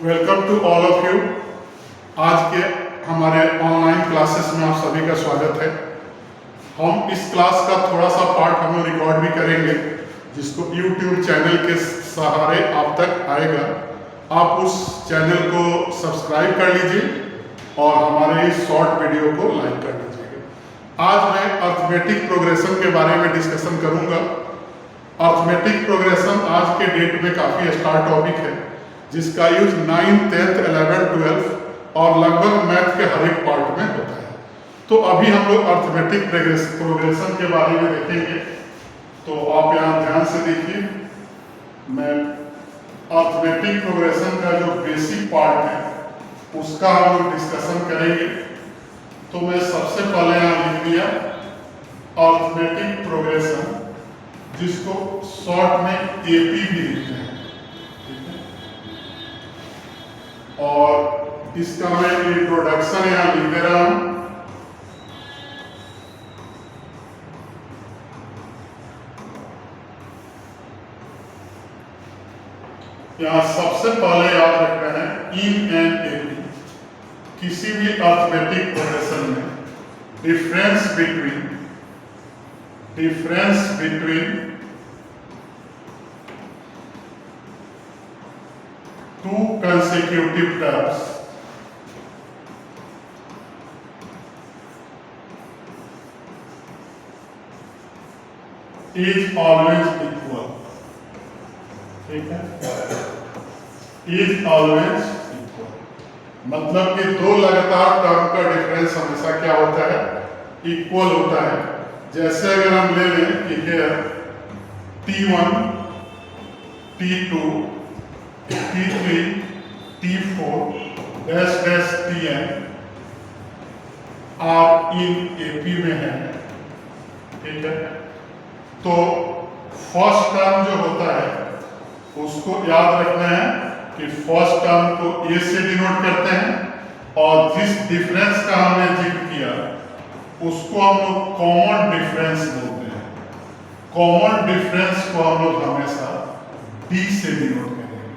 Welcome to all of you. आज के हमारे ऑनलाइन क्लासेस में आप सभी का स्वागत है। हम इस क्लास का थोड़ा सा पार्ट हम रिकॉर्ड भी करेंगे, जिसको यूट्यूब चैनल के सहारे आप तक आएगा। आप उस चैनल को सब्सक्राइब कर लीजिए और हमारे इस शॉर्ट वीडियो को लाइक कर लीजिएगा। आज मैं अर्थमेटिक प्रोग्रेशन के बारे में डिस्कशन करूंगा। अर्थमेटिक प्रोग्रेशन आज के डेट में काफ़ी स्टार टॉपिक है, जिसका use 9th, 10th, 11th, 12th और लगभग मैथ के हर एक पार्ट में होता है। तो अभी हम लोग अर्थमेटिक प्रोग्रेशन के बारे में देखेंगे। तो आप यहाँ ध्यान से देखिए, मैं अर्थमेटिक प्रोग्रेशन का जो बेसिक पार्ट है उसका हम लोग डिस्कशन करेंगे। तो मैं सबसे पहले यहाँ लिख दिया अर्थमेटिक प्रोग्रेशन, जिसको शॉर्ट में एपी भी लिखते हैं, और इसका मैं इंट्रोडक्शन यहाँ लिख दे रहा हूं। यहाँ सबसे पहले याद रखना है इन एन एपी, किसी भी अर्थमेटिक प्रोग्रेशन में difference between two consecutive terms is always equal। ठीक है, is always equal मतलब कि दो लगातार टर्म का डिफरेंस हमेशा क्या होता है, इक्वल होता है। जैसे अगर हम ले लें कि here T1, T2, T3, T4 dash dash Tn आप इन AP में है। ठीक है, तो फर्स्ट टर्म जो होता है उसको याद रखना है कि फर्स्ट टर्म को A से डिनोट करते हैं, और जिस डिफरेंस का हमने जिक्र किया उसको हम लोग कॉमन डिफरेंस बोलते हैं। कॉमन डिफरेंस को हम लोग हमेशा D से डिनोट करेंगे।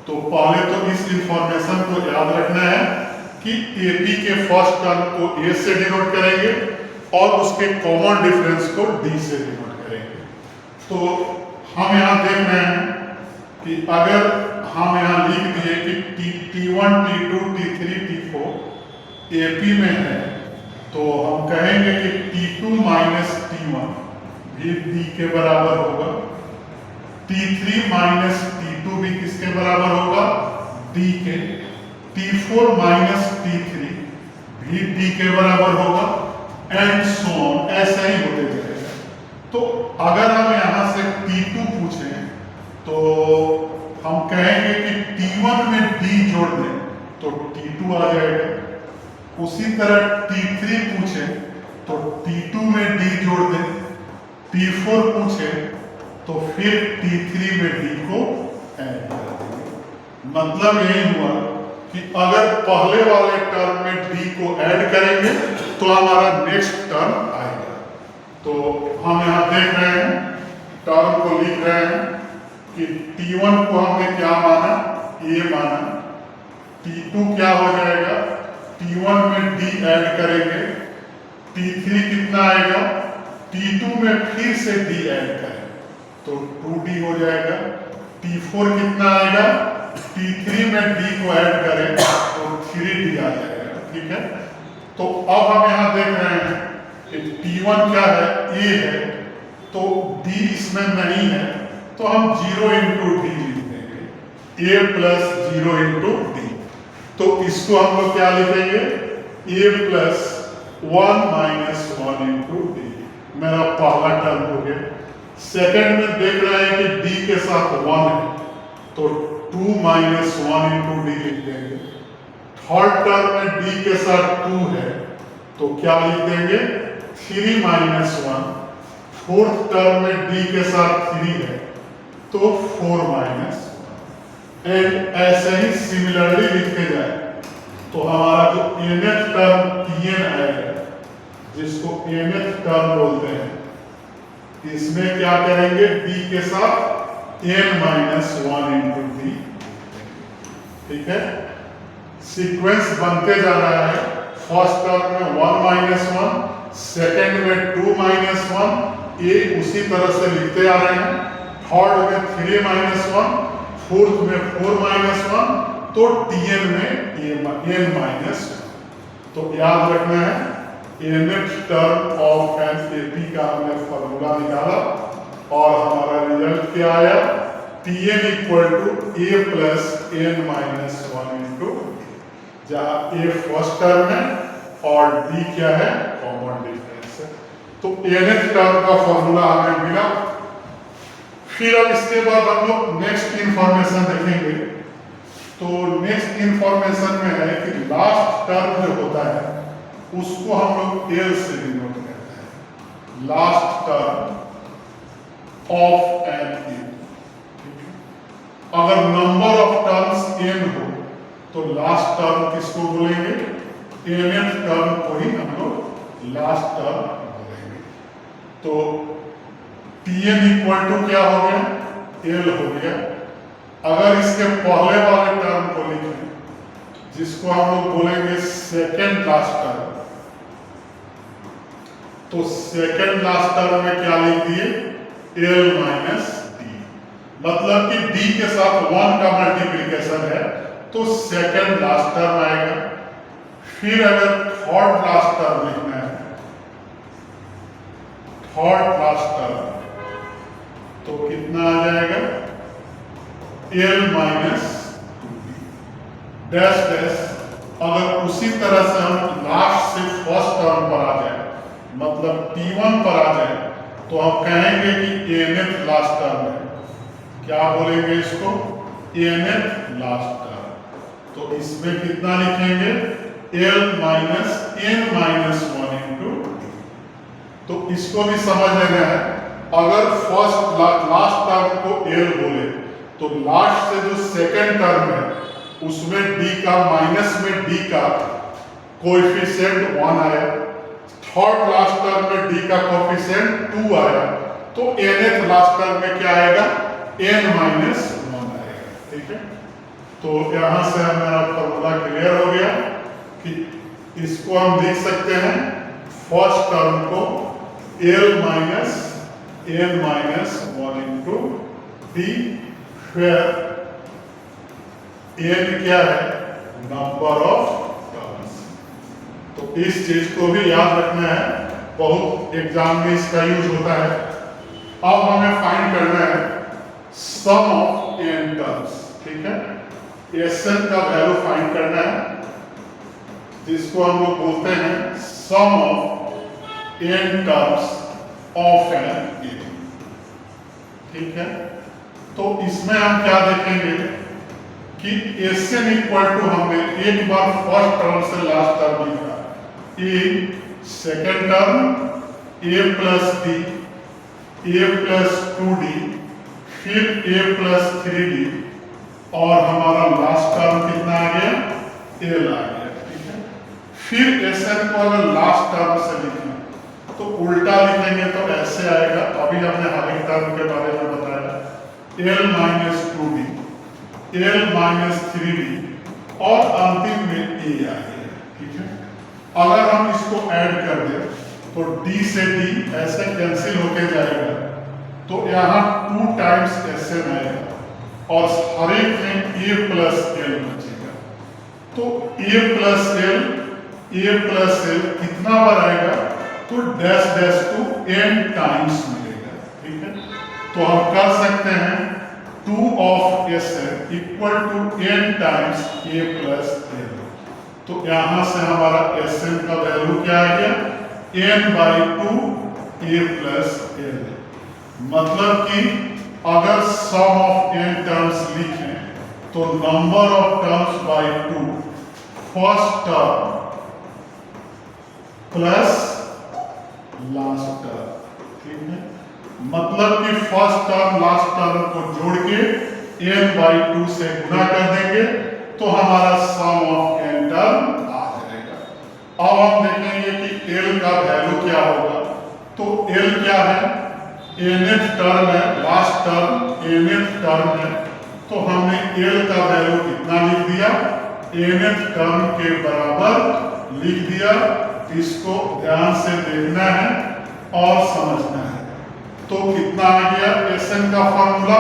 तो पहले तो इस इंफॉर्मेशन को याद रखना है कि AP के फर्स्ट टर्म को A से डिनोट करेंगे और उसके कॉमन डिफरेंस को D से डिनोट करेंगे। तो हम यहाँ देख रहे हैं कि अगर हम यहाँ लिख दिए कि T1, T2, T3, T4 AP में है, तो हम कहेंगे कि T2 माइनस T1 भी D के बराबर होगा। T3 माइनस T2 भी किसके बराबर होगा, D के। T4 माइनस T3 भी D के बराबर होगा, एंड सो ऑन, ऐसा ही होते जाएगा। तो अगर हम यहाँ से T2 पूछें तो हम कहेंगे कि T1 में D जोड़ दें तो T2 आ जाएगा। उसी तरह T3 पूछे तो T2 में D जोड़ दें, T4 पूछे तो फिर T3 में D को ऐड कर देंगे। मतलब यही हुआ कि अगर पहले वाले टर्म में D को ऐड करेंगे तो हमारा नेक्स्ट टर्म आएगा। तो हम यहाँ देख रहे हैं, टर्म को लिख रहे हैं कि T1 को हमने क्या माना, A माना। T2 क्या हो जाएगा, T1 में D ऐड करेंगे, T3 कितना आएगा, T2 में फिर से D ऐड करें तो 2D हो जाएगा। T4 कितना आएगा, T3 में D को ऐड करें तो 3D आ जाएगा। ठीक है, तो अब हम यहाँ देख रहे हैं कि T1 क्या है, A है, तो D इसमें नहीं है, तो हम 0 इंटू D लिख देंगे, A प्लस 0 इंटू D। तो इसको हम लोग क्या लिखेंगे, A plus 1 minus 1 into D। मेरा पहला टर्म हो गया। सेकेंड में देख रहे हैं कि D के साथ 1 है, तो 2 माइनस 1 इंटू D लिख देंगे। थर्ड टर्म में D के साथ 2 है, तो क्या लिख देंगे, 3 माइनस 1। फोर्थ टर्म में D के साथ 3 है, तो 4 माइनस 1। एंड ऐसे ही सिमिलरली लिखते जाए तो हमारा जो nth टर्म Tn आएगा, जिसको nth टर्म बोलते हैं, इसमें क्या करेंगे, D के साथ n माइनस 1 इंटू D ठीक है, सीक्वेंस बनते जा रहा है। फर्स्ट टर्म में 1 माइनस 1, सेकेंड में 2 माइनस 1, ये उसी तरह से लिखते आ रहे हैं। थर्ड में 3 माइनस 1, फोर्थ में 4 माइनस 1, तो Tn में n माइनस 1। तो याद रखना है nth term of an AP का हमने फॉर्मूला निकाला और हमारा रिजल्ट क्या आया, Tn equal to a plus n minus 1 into, जहाँ a फर्स्ट टर्म है और d क्या है, कॉमन डिफरेंस है। तो nth टर्म का फॉर्मूला हमें मिला। फिर अब इसके बाद हम लोग नेक्स्ट इंफॉर्मेशन देखेंगे। तो नेक्स्ट इंफॉर्मेशन में है कि लास्ट टर्म जो होता है उसको हम लोग L से डिनोट करते हैं, last term of N A. अगर नंबर ऑफ टर्म्स n हो तो लास्ट टर्म किसको बोलेंगे, nth टर्म को ही हम लोग लास्ट टर्म बोलेंगे। तो Tn इक्वल टू क्या हो गया, L हो गया। अगर इसके पहले वाले टर्म को लिखें जिसको हम लोग बोलेंगे सेकेंड लास्ट टर्म, तो सेकेंड लास्ट टर्म में क्या लिख दिए, L माइनस डी, मतलब कि d के साथ 1 का मल्टीप्लिकेशन है तो सेकेंड लास्ट टर्म आएगा। फिर अगर थर्ड लास्ट टर्म लिखना है, थर्ड लास्ट टर्म, तो कितना आ जाएगा, L माइनस डैश डैश। अगर उसी तरह से हम लास्ट से फर्स्ट टर्म पर आ जाए, मतलब T1 पर आ जाए, तो हम कहेंगे कि nth लास्ट टर्म है। क्या बोलेंगे इसको, nth लास्ट टर्म। तो इसमें कितना लिखेंगे, L minus n minus 1 into. तो इसको भी समझ लेना है, अगर फर्स्ट लास्ट टर्म को L बोले तो लास्ट से जो सेकेंड टर्म है उसमें d का माइनस में d का कोएफिशिएंट 1 आया, थर्ड लास्ट टर्म में d का कोएफिशिएंट 2 आया, तो nth लास्ट टर्म में क्या आएगा, n माइनस 1 आएगा। ठीक है, तो यहां से हमारा फॉर्मूला क्लियर हो गया कि इसको हम लिख सकते हैं फर्स्ट टर्म को L minus n minus 1 into d, फिर n क्या है, नंबर ऑफ टर्म्स। तो इस चीज को भी याद रखना है, बहुत एग्जाम में इसका यूज होता है। अब हमें फाइंड करना है सम ऑफ n टर्म्स। ठीक है, Sn का वैल्यू फाइंड करना है, जिसको हम लोग बोलते हैं sum of n terms of N a. ठीक है, तो इसमें हम क्या देखेंगे कि Sn इक्वल टू, हमने एक बार फर्स्ट टर्म से लास्ट टर्म लिखा, a second term a plus d, a plus 2d, फिर a प्लस 3d, और हमारा लास्ट टर्म कितना आ गया, L आ गया। ठीक है, फिर Sn को अगर लास्ट टर्म से लिखें तो उल्टा लिखेंगे तो ऐसे आएगा, अभी हमने हर एक टर्म के बारे में बताया, L minus 2d, L minus 3d, और अंतिम में a आ गया। ठीक है, अगर हम इसको ऐड कर दें तो d से d ऐसे कैंसिल होके जाएगा, तो यहाँ 2 टाइम्स Sn आएगा और हर एक में a प्लस l बचेगा। तो a प्लस l कितना बार आएगा, तो डैश डैश को n टाइम्स मिलेगा। ठीक है, तो हम कर सकते हैं 2 of Sn equal to n times a plus l। तो यहां से हमारा Sn का वैल्यू क्या आ गया, n by 2 a plus l। मतलब कि अगर सम ऑफ n टर्म्स लिखें तो number of terms by 2, first term plus last term. ठीक है, मतलब कि फर्स्ट टर्म लास्ट टर्म को जोड़ के n बाई 2 से गुना कर देंगे तो हमारा सम ऑफ n टर्म आ जाएगा। अब हम देखेंगे कि L का वैल्यू क्या होगा। तो L क्या है, nth टर्म है, लास्ट टर्म nth टर्म है, तो हमने एल का वैल्यू कितना लिख दिया, nth टर्म के बराबर लिख दिया। इसको ध्यान से देखना है और समझना है। तो कितना आ गया, Sn का formula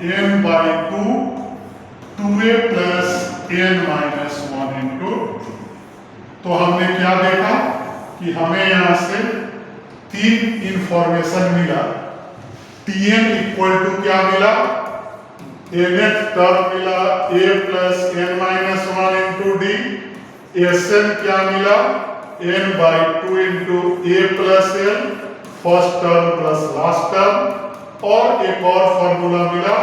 n/2 2a plus n-1 into. तो हमने क्या देखा कि हमें यहां से 3 इंफॉर्मेशन मिला। Tn इक्वल टू क्या मिला, nth टर्म मिला a plus n-1 into D. Sn क्या मिला, n/2 into a plus n, first term plus last term. और एक और फॉर्मूला मिला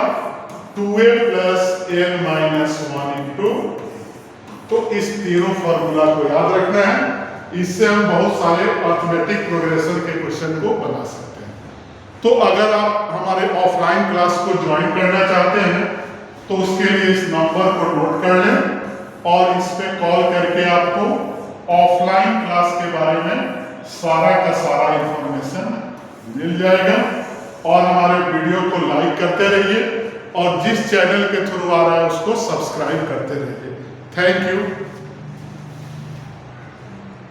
2a प्लस n-1 इंटू। तो इस तीनों फॉर्मूला को याद रखना है, इससे हम बहुत सारे अर्थमेटिक प्रोग्रेशन के क्वेश्चन को बना सकते हैं। तो अगर आप हमारे ऑफलाइन क्लास को ज्वाइन करना चाहते हैं तो उसके लिए इस नंबर को नोट कर लें और इस पे कॉल करके आपको ऑफलाइन क्लास के बारे में सारा का सारा इंफॉर्मेशन मिल जाएगा। और हमारे वीडियो को लाइक करते रहिए और जिस चैनल के थ्रू आ रहा है उसको सब्सक्राइब करते रहिए। Thank you.